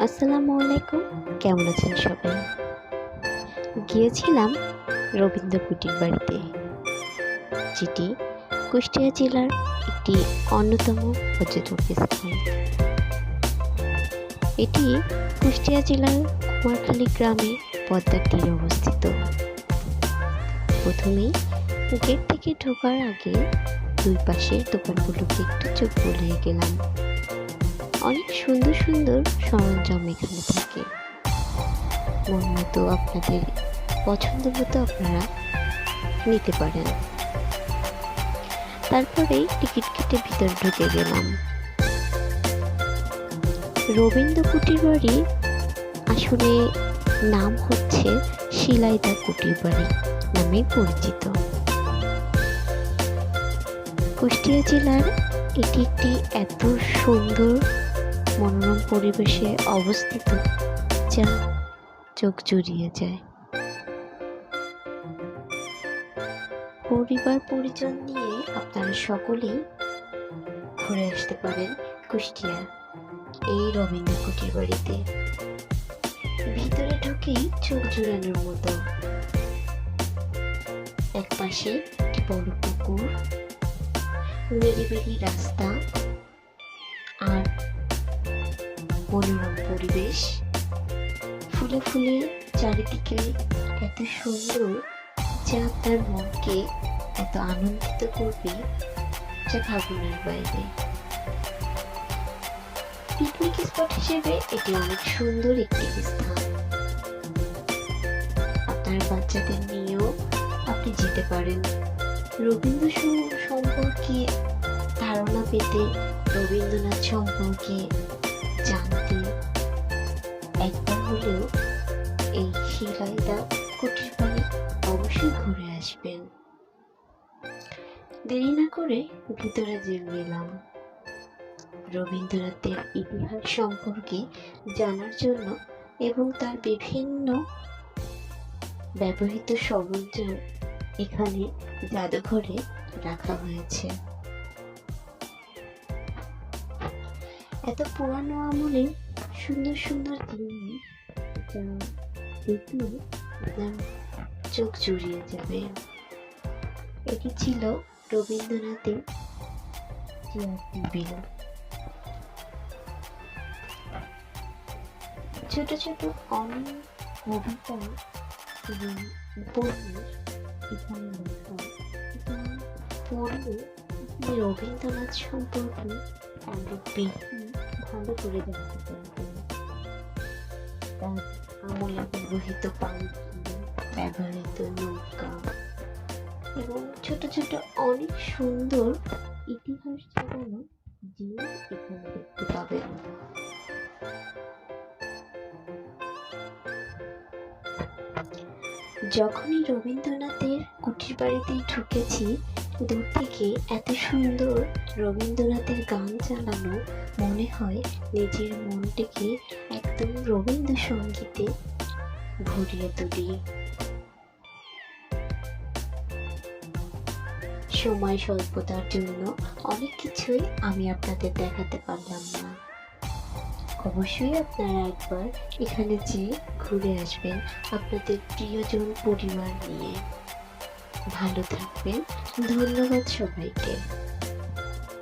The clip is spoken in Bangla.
আসসালামু আলাইকুম। কেমন আছেন সবাই? গিয়েছিলাম রবীন্দ্র কুটির বাড়িতে, যেটি কুষ্টিয়া জেলার একটি অন্যতম পর্যটক স্থান। এটি কুষ্টিয়া জেলার কুমারখালী গ্রামে পদ্মার তীরে অবস্থিত। প্রথমেই গেট থেকে ঢোকার আগে দুই পাশের দোকানগুলোকে একটু চোখ বুলিয়ে গেলাম। অনেক সুন্দর সুন্দর সরঞ্জাম এখানে থাকে। মন মতো আপনাদের পছন্দ মতো আপনারা নিতে পারেন। তারপরেই টিকিট কেটে ভিতরে ঢুকে গেলাম। রবীন্দ্র কুটির বাড়ি আসলে নাম হচ্ছে শিলাইদা কুটির বাড়ি নামে পরিচিত। কুষ্টিয়া জেলার এটি একটি এত সুন্দর মনোরম পরিবেশে অবস্থিত যা চোখ জুড়িয়ে যায়। পরিবার পরিজন নিয়ে আপনারা সকলেই ঘুরে আসতে পারেন কুষ্টিয়া এই রবীন্দ্র কুটির বাড়িতে। ভিতরে ঢুকেই চোখ জুড়ানোর মতো। এক পাশে একটি বড় পুকুর, নিরিবিলি রাস্তা আর মনোরম পরিবেশ। ফুলে ফুলে চারিদিকে এত সুন্দর যা আপনার মনকে এত আনন্দিত করবে যা ভাবনার বাইরে। পিকনিক স্পট হিসেবে এটি অনেক সুন্দর একটি স্থান। আপনার বাচ্চাদের নিয়েও আপনি যেতে পারেন। রবীন্দ্র সম্পর্কে ধারণা পেতে, রবীন্দ্রনাথ সম্পর্কে জানতে একবার হলেও এই শিলাইদা কুটির বাড়ি অবশ্যই ঘুরে আসবেন। দেরি না করে ভিতরে গেলাম। রবীন্দ্রনাথের ইতিহাস সম্পর্কে জানার জন্য এবং তার বিভিন্ন ব্যবহৃত সরঞ্জাম এখানে জাদুঘরে রাখা হয়েছে। এত পুরানো আমলের সুন্দর সুন্দর জিনিস যা দেখলে আপনার চোখ জুড়িয়ে যাবে। এটি ছিল রবীন্দ্রনাথের চেয়ার টেবিল। ছোট ছোট অনেক কবিতা এবং উপন্যাস এখানে লেখা। পড়লে রবীন্দ্রনাথ সম্পর্কে আরো বেশি ভালো করে জানতে পারবেন। তার আমলে ব্যবহৃত পালকি, ব্যবহৃত নৌকা এবং ছোট ছোট অনেক সুন্দর ইতিহাস ছড়ানো জিনিস এখানে দেখতে পাবেন। যখনই রবীন্দ্রনাথের কুটির বাড়িতে ঢুকেছি, দূর থেকে এত সুন্দর রবীন্দ্রনাথের গান চালানো, মনে হয় নিজের মনটিকে একদম রবীন্দ্রসঙ্গীতে ভরিয়ে তুলি। সময় স্বল্পতার জন্য অনেক কিছুই আমি আপনাদের দেখাতে পারলাম না। অবশ্যই আপনারা একবার এখানে যেয়ে ঘুরে আসবেন আপনাদের প্রিয়জন পরিবার নিয়ে। ভালো থাকবেন। ধন্যবাদ সবাইকে।